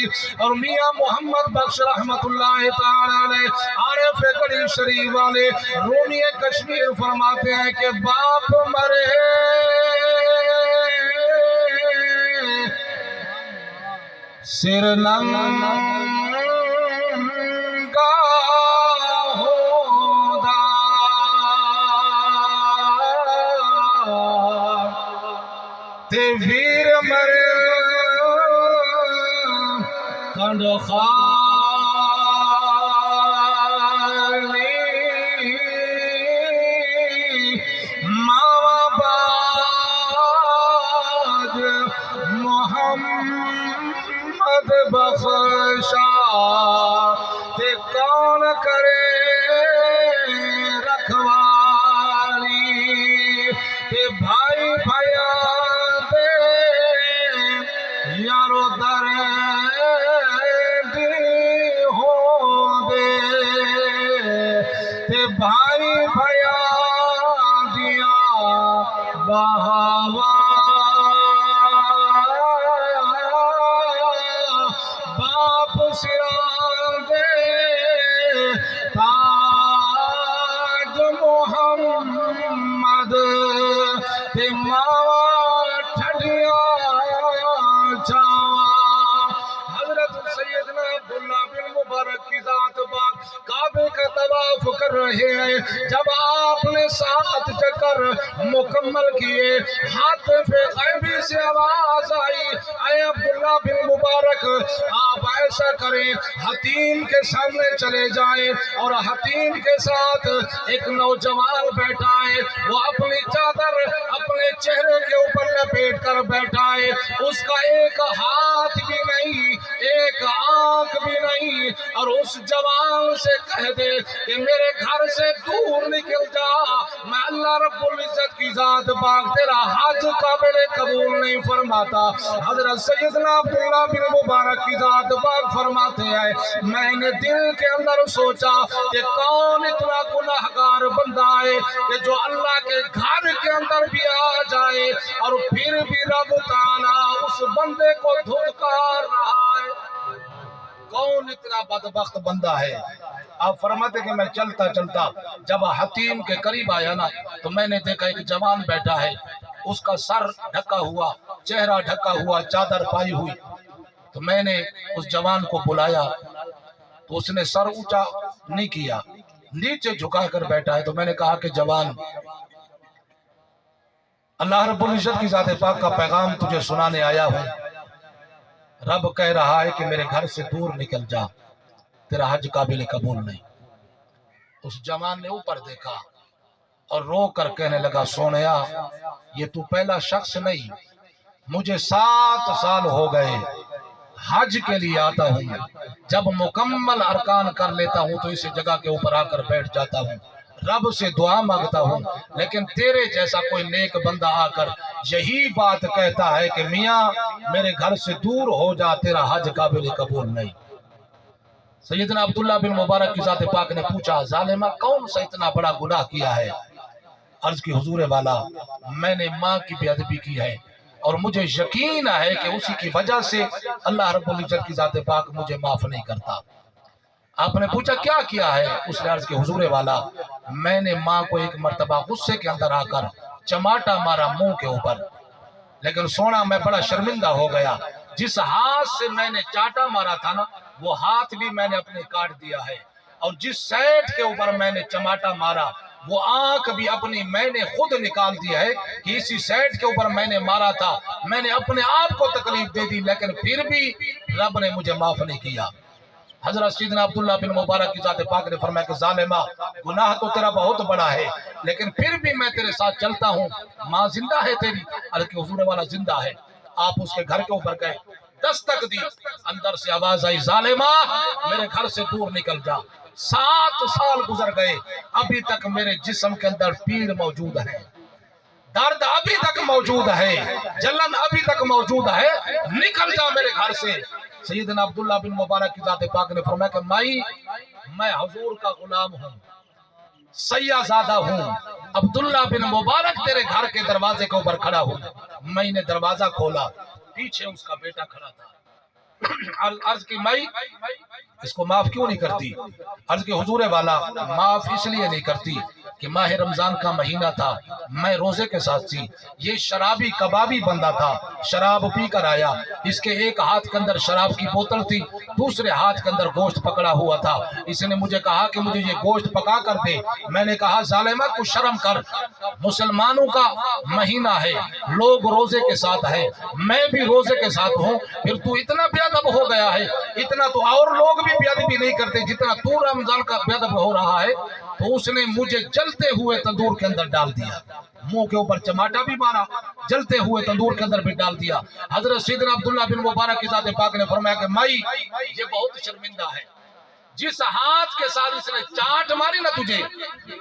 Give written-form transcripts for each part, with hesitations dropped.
گئی. اور میاں محمد بخش رحمت اللہ تعالی علیہ عارف کڑی شریف والے رومی کشمیر فرماتے ہیں کہ باپ مرے سر ننگا ہودا تے ویر مرے کنڈ خالی ماوا باج محمد بخشا تے کون کرے رکھوالی تے بھائی بھایا دے یارو در ہو دے تے بھائی بھایا دیا بہاوا باپ سران دے تاج محمد تے ماوا ٹھڈیا چھاوا. حضرت سیدنا عبداللہ بن مبارک کی ذات پاک کعبے کا طواف کر رہے ہیں. جب آپ نے 7 چکر مکمل کیے حاطف غیبی سے آواز آئی اے عبداللہ بن مبارک آپ ایسا کریں حتیم کے سامنے چلے جائیں اور حتیم کے ساتھ ایک نوجوان بیٹھا ہے وہ اپنی چادر اپنے چہرے کے اوپر لپیٹ کر بیٹھا ہے. اس کا ایک ہاتھ بھی نہیں ایک آنکھ بھی نہیں اور اس جوان سے کہہ دے کہ میرے گھر سے دور نکل جا میں اللہ رب العزت کی ذات پاک تیرا حج قابل قبول نہیں فرماتا. حضرت سیدنا عبداللہ بن مبارک کی ذات پاک فرماتے ہیں میں نے دل کے اندر سوچا کہ کون اتنا گناہگار بندہ ہے کہ جو اللہ کے گھر کے اندر بھی آ جائے اور پھر بھی رب تعالیٰ اس بندے کو دھتکار رہا ہے. کون اتنا بدبخت بندہ ہے. آپ فرماتے کہ میں چلتا چلتا جب حتیم کے قریب آیا نا تو میں نے دیکھا ایک جوان بیٹھا ہے اس کا سر ڈھکا ہوا چہرہ ڈھکا ہوا چادر پائی ہوئی. تو میں نے اس جوان کو بلایا تو اس نے سر اونچا نہیں کیا نیچے جھکا کر بیٹھا ہے. تو میں نے کہا کہ جوان اللہ رب العزت کی ذات پاک کا پیغام تجھے سنانے آیا ہوں. رب کہہ رہا ہے کہ میرے گھر سے دور نکل جا تیرا حج قابل قبول نہیں. اس جوان نے اوپر دیکھا اور رو کر کہنے لگا سونیا یہ تو پہلا شخص نہیں مجھے 7 سال ہو گئے حج کے لیے آتا ہوں جب مکمل ارکان کر لیتا ہوں تو اسی جگہ کے اوپر آ کر بیٹھ جاتا ہوں رب سے دعا مانگتا ہوں لیکن تیرے جیسا کوئی نیک بندہ آ کر یہی بات کہتا ہے کہ میاں میرے گھر سے دور ہو جا تیرا حج قابل قبول نہیں. سیدنا عبداللہ بن مبارک کی ذات پاک نے پوچھا ظالمہ کون سا اتنا بڑا گناہ کیا ہے؟ عرض کی حضور والا میں نے ماں کی بے ادبی کی ہے اور مجھے یقین ہے کہ اسی کی وجہ سے اللہ رب العزت کی ذات پاک مجھے معاف نہیں کرتا. آپ نے پوچھا کیا کیا ہے؟ اس نے عرض کی حضور والا میں نے ماں کو ایک مرتبہ غصے کے اندر آ کر چماٹا مارا منہ کے اوپر لیکن سونا میں بڑا شرمندہ ہو گیا. جس ہاتھ سے میں نے چاٹا مارا تھا نا وہ ہاتھ بھی میں نے اپنے کاٹ دیا ہے اور جس سیٹ کے اوپر میں نے چماٹا مارا وہ آنکھ بھی اپنی میں نے خود نکال دی ہے کہ اسی سیٹ کے اوپر میں نے مارا تھا میں نے اپنے آپ کو تکلیف دے دی لیکن پھر بھی رب نے مجھے معاف نہیں کیا. حضرت سیدنا عبداللہ بن مبارک کی ذات پاک نے فرمایا کہ ظالمہ گناہ تو تیرا بہت بڑا ہے لیکن پھر بھی میں تیرے ساتھ چلتا ہوں. ماں زندہ ہے تیری؟ عرض کی حضور والا زندہ ہے. آپ اس کے گھر کے اوپر گئے دستک دی اندر سے آواز آئی ظالمہ میرے گھر سے دور نکل جا. 7 سال گزر گئے ابھی تک میرے جسم کے اندر پیڑ موجود ہے درد ابھی تک موجود ہے جلن ابھی تک موجود ہے نکل جا میرے گھر سے. سیدنا عبداللہ بن مبارک کی ذات پاک نے فرمایا کہ مائی میں حضور کا غلام ہوں سیاح زادہ ہوں عبداللہ بن مبارک تیرے گھر کے دروازے کے اوپر کھڑا ہوں. میں نے دروازہ کھولا پیچھے اس کا بیٹا کھڑا تھا عرض کی مائی اس کو معاف کیوں نہیں کرتی؟ عرض کی حضور والا معاف اس لیے نہیں کرتی کہ ماہ رمضان کا مہینہ تھا، میں روزے کے ساتھ تھی، یہ شرابی کبابی بندہ تھا، شراب پی کر آیا، اس کے ایک ہاتھ کے اندر شراب کی بوتل تھی، دوسرے ہاتھ کے اندر گوشت پکڑا ہوا تھا۔ اس نے مجھے کہا کہ مجھے یہ گوشت پکا کر دے۔ میں نے کہا ظالمہ کو شرم کر، مسلمانوں کا مہینہ ہے، لوگ روزے کے ساتھ ہیں، میں بھی روزے کے ساتھ ہوں، پھر تو اتنا بے ادب ہو گیا ہے، اتنا تو اور لوگ بھی بے ادبی نہیں کرتے جتنا تو رمضان کا بے ادب ہو رہا ہے۔ تو اس نے مجھے جلتے ہوئے تندور کے اندر ڈال دیا، منہ کے اوپر چماٹا بھی مارا، جلتے ہوئے تندور کے اندر بھی ڈال دیا۔ حضرت سیدنا عبداللہ بن مبارک کی ذات پاک نے فرمایا کہ مائی یہ بہت شرمندہ ہے، جس ہاتھ کے ساتھ اس نے چاٹ ماری نہ تجھے،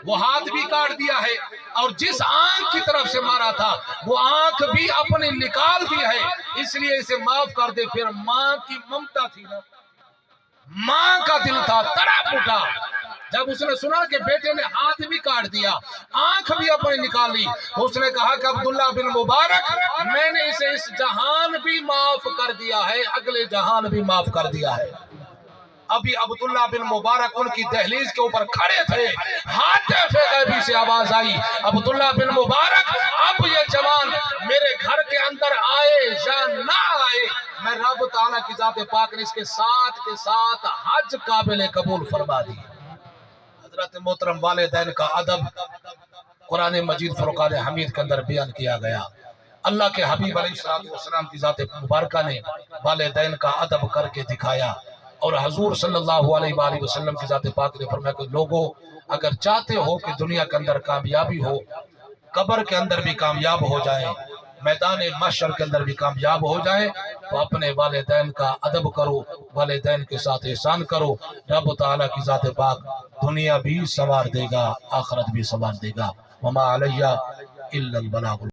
وہ ہاتھ بھی کاٹ دیا ہے، اور جس آنکھ کی طرف سے مارا تھا وہ آنکھ بھی اپنی نکال دی ہے، اس لیے اسے معاف کر دے۔ پھر ماں کی ممتا تھی نا، ماں کا دل تھا، تڑپ اٹھا جب اس نے سنا کہ بیٹے نے ہاتھ بھی کاٹ دیا، آنکھ بھی اپنی نکال لی، تو اس نے کہا کہ عبداللہ بن مبارک میں نے اسے اس جہان بھی معاف کر دیا ہے، اگلے جہان بھی معاف کر دیا ہے۔ ابھی عبداللہ بن مبارک ان کی دہلیز کے اوپر کھڑے تھے، ہاتف غیبی سے آواز آئی، عبداللہ بن مبارک اب یہ جوان میرے گھر کے اندر آئے یا نہ آئے، میں رب تعالیٰ کی ذات پاک نے اس کے ساتھ حج قابل قبول فرما دی۔ حضرت محترم والدین کا ادب قرآن مجید فرقان حمید کے اندر بیان کیا گیا۔ اللہ کے حبیب علیہ السلام کی ذات مبارکہ نے والدین کا ادب کر کے دکھایا، اور حضور صلی اللہ علیہ وآلہ وسلم کی ذات پاک نے فرمایا کہ لوگوں اگر چاہتے ہو کہ دنیا کے اندر کامیابی ہو، قبر کے اندر بھی کامیاب ہو جائیں، میدان محشر کے اندر بھی کامیاب ہو جائیں، تو اپنے والدین کا ادب کرو، والدین کے ساتھ احسان کرو، رب تعالیٰ کی ذات پاک دنیا بھی سنوار دے گا، آخرت بھی سنوار دے گا۔ وما علیہ الا البلاغ۔